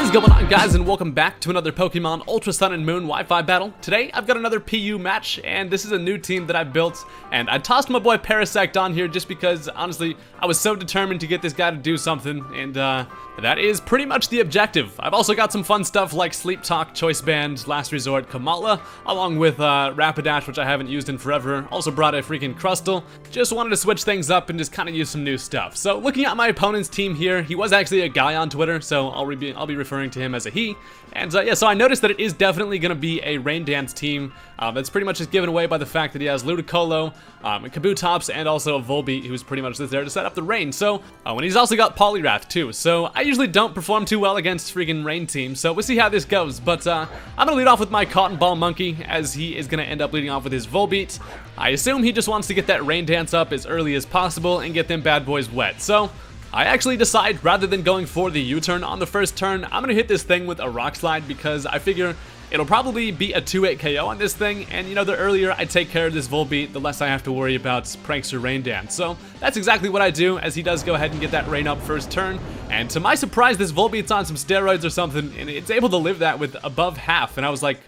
is going on, guys, and welcome back to another Pokemon Ultra Sun and Moon Wi-Fi battle. Today, I've got another PU match, and this is a new team that I've built, and I tossed my boy Parasect on here just because, honestly, I was so determined to get this guy to do something, and that is pretty much the objective. I've also got some fun stuff like Sleep Talk, Choice Band, Last Resort, Kamala, along with Rapidash, which I haven't used in forever. Also brought a freaking Crustle. Just wanted to switch things up and just kind of use some new stuff. So, looking at my opponent's team here, he was actually a guy on Twitter, so I'll be referring to him as a he. And yeah, so I noticed that it is definitely going to be a Rain Dance team. That's pretty much just given away by the fact that he has Ludicolo, Kabutops, and also a Volbeat, who's pretty much just there to set up the rain. So, and he's also got Poliwrath too. So I usually don't perform too well against freaking rain teams. So we'll see how this goes. But I'm gonna lead off with my Cotton Ball Monkey, as he is gonna end up leading off with his Volbeat. I assume he just wants to get that Rain Dance up as early as possible and get them bad boys wet. So I actually decide, rather than going for the U-turn on the first turn, I'm gonna hit this thing with a Rock Slide because I figure it'll probably be a 2-8 KO on this thing, and you know, the earlier I take care of this Volbeat, the less I have to worry about Prankster Rain Dance. So that's exactly what I do, as he does go ahead and get that rain up first turn. And to my surprise, this Volbeat's on some steroids or something, and it's able to live that with above half, and I was like,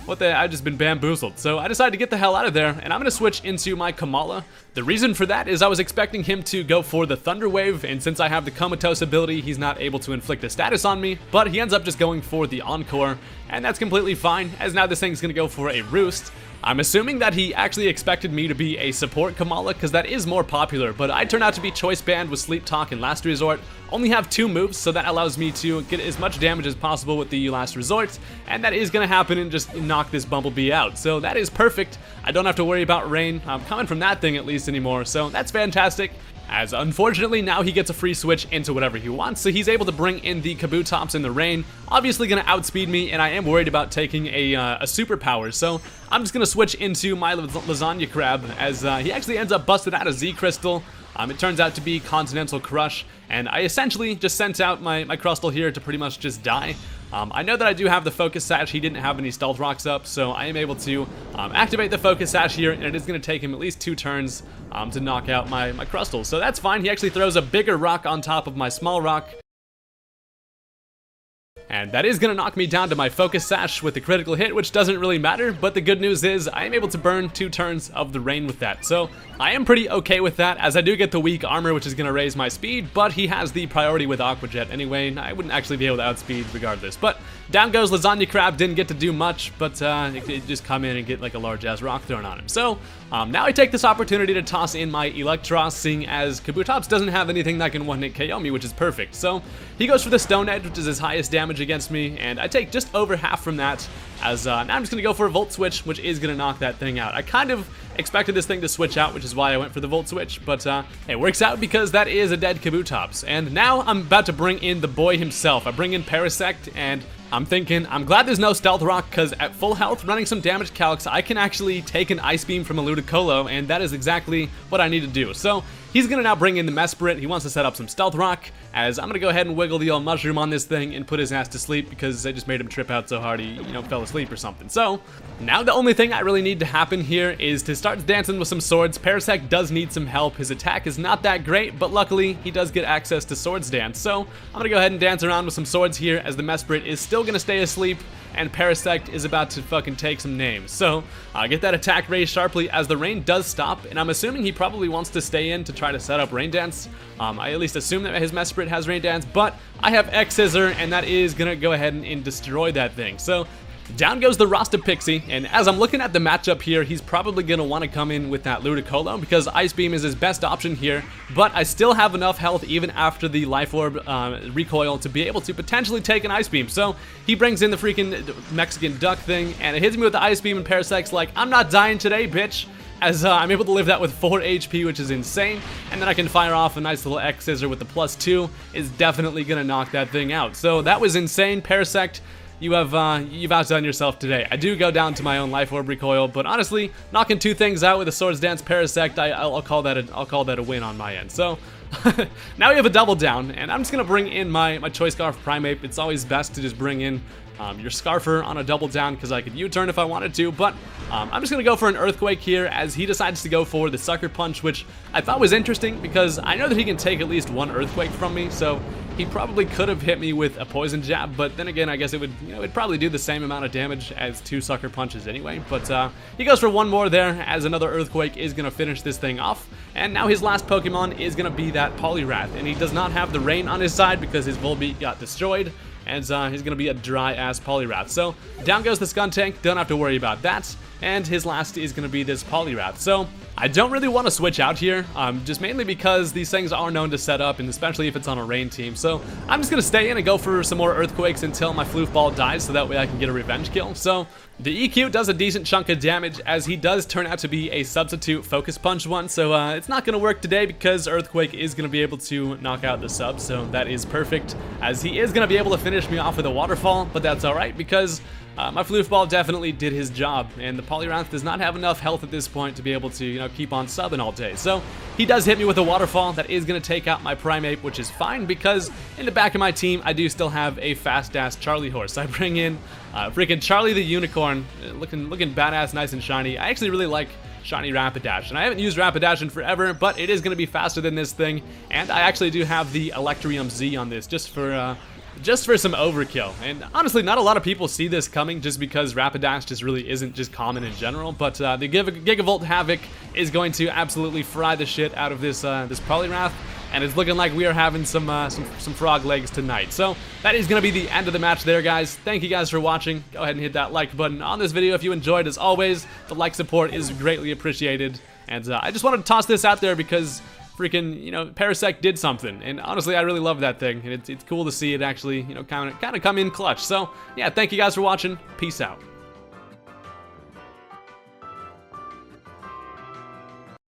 what the, I've just been bamboozled. So I decided to get the hell out of there, and I'm gonna switch into my Kamala. The reason for that is I was expecting him to go for the Thunder Wave, and since I have the Comatose ability, he's not able to inflict a status on me, but he ends up just going for the Encore, and that's completely fine, as now this thing's gonna go for a Roost. I'm assuming that he actually expected me to be a support Kamala, because that is more popular, but I turned out to be Choice Band with Sleep Talk and Last Resort. Only have 2 moves, so that allows me to get as much damage as possible with the Last Resort, and that is going to happen and just knock this Bumblebee out. So that is perfect. I don't have to worry about rain. I'm coming from that thing at least anymore, so that's fantastic. As unfortunately now he gets a free switch into whatever he wants, so he's able to bring in the Kabutops in the rain. Obviously gonna outspeed me, and I am worried about taking a superpower, so I'm just gonna switch into my Lasagna Crab, as he actually ends up busting out a Z Crystal. It turns out to be Continental Crush, and I essentially just sent out my Crustle here to pretty much just die. I know that I do have the Focus Sash. He didn't have any Stealth Rocks up, so I am able to activate the Focus Sash here, and it is going to take him at least 2 turns to knock out my Crustle. So that's fine. He actually throws a bigger rock on top of my small rock, and that is going to knock me down to my Focus Sash with a critical hit, which doesn't really matter, but the good news is I am able to burn 2 turns of the rain with that. So I am pretty okay with that, as I do get the weak armor, which is going to raise my speed, but he has the priority with Aqua Jet anyway. I wouldn't actually be able to outspeed regardless. But down goes Lasagna Crab. Didn't get to do much, but it just come in and get like a large ass rock thrown on him. So now I take this opportunity to toss in my Electros, seeing as Kabutops doesn't have anything that can one-hit KO me, which is perfect. So he goes for the Stone Edge, which is his highest damage against me, and I take just over half from that, as now I'm just going to go for a Volt Switch, which is going to knock that thing out. I kind of expected this thing to switch out, which is why I went for the Volt Switch, but it works out because that is a dead Kabutops. And now I'm about to bring in the boy himself. I bring in Parasect, and I'm thinking, I'm glad there's no Stealth Rock, because at full health, running some damage calcs, I can actually take an Ice Beam from a Ludicolo, and that is exactly what I need to do. So he's going to now bring in the Mesprit. He wants to set up some Stealth Rock, as I'm going to go ahead and wiggle the old Mushroom on this thing and put his ass to sleep, because I just made him trip out so hard he, fell asleep or something. So now the only thing I really need to happen here is to start dancing with some swords. Parasect does need some help. His attack is not that great, but luckily he does get access to Swords Dance. So I'm going to go ahead and dance around with some swords here, as the Mesprit is still going to stay asleep, and Parasect is about to fucking take some names. So get that attack raised sharply as the rain does stop, and I'm assuming he probably wants to stay in to try to set up Rain Dance. I at least assume that his Mesprit has Rain Dance, but I have X-Scissor, and that is gonna go ahead and destroy that thing. So down goes the Rasta Pixie, and as I'm looking at the matchup here, he's probably going to want to come in with that Ludicolo, because Ice Beam is his best option here, but I still have enough health even after the Life Orb recoil to be able to potentially take an Ice Beam. So he brings in the freaking Mexican duck thing, and it hits me with the Ice Beam, and Parasect's like, I'm not dying today, bitch, as I'm able to live that with 4 HP, which is insane, and then I can fire off a nice little X-Scissor with the +2, is definitely going to knock that thing out. So that was insane. Parasect, you've outdone yourself today. I do go down to my own Life Orb recoil, but honestly, knocking 2 things out with a Swords Dance Parasect, I'll call that a win on my end. So now we have a double down, and I'm just gonna bring in my Choice Scarf Primeape. It's always best to just bring in your Scarfer on a double down, because I could U-turn if I wanted to, but I'm just going to go for an Earthquake here, as he decides to go for the Sucker Punch, which I thought was interesting because I know that he can take at least 1 Earthquake from me, so he probably could have hit me with a poison jab, but then again, I guess it would, it'd probably do the same amount of damage as 2 sucker punches anyway. But he goes for one more there, as another Earthquake is gonna finish this thing off. And now his last Pokemon is gonna be that Poliwrath, and he does not have the rain on his side because his Volbeat got destroyed. And he's going to be a dry-ass Poliwrath. So, down goes the Skuntank, don't have to worry about that. And his last is going to be this Poliwrath. So, I don't really want to switch out here, just mainly because these things are known to set up, and especially if it's on a rain team. So, I'm just going to stay in and go for some more Earthquakes until my Floof Ball dies, so that way I can get a revenge kill. So, the EQ does a decent chunk of damage, as he does turn out to be a substitute Focus Punch one. So, it's not going to work today because Earthquake is going to be able to knock out the sub, so that is perfect, as he is going to be able to finish me off with a Waterfall, but that's alright because my Floof Ball definitely did his job, and the Poliwrath does not have enough health at this point to be able to, keep on subbing all day. So he does hit me with a Waterfall that is going to take out my Primeape, which is fine because in the back of my team, I do still have a fast-ass Charlie horse. I bring in freaking Charlie the Unicorn, looking badass, nice and shiny. I actually really like shiny Rapidash, and I haven't used Rapidash in forever, but it is going to be faster than this thing, and I actually do have the Electrium Z on this just for some overkill. And honestly, not a lot of people see this coming just because Rapidash just really isn't just common in general, but the Gigavolt Havoc is going to absolutely fry the shit out of this Poliwrath, and it's looking like we are having some frog legs tonight. So that is going to be the end of the match there, guys. Thank you guys for watching. Go ahead and hit that like button on this video if you enjoyed. As always, the like support is greatly appreciated, and I just wanted to toss this out there because freaking, Parasect did something, and honestly, I really love that thing, and it's cool to see it actually, kind of come in clutch. So, yeah, thank you guys for watching. Peace out.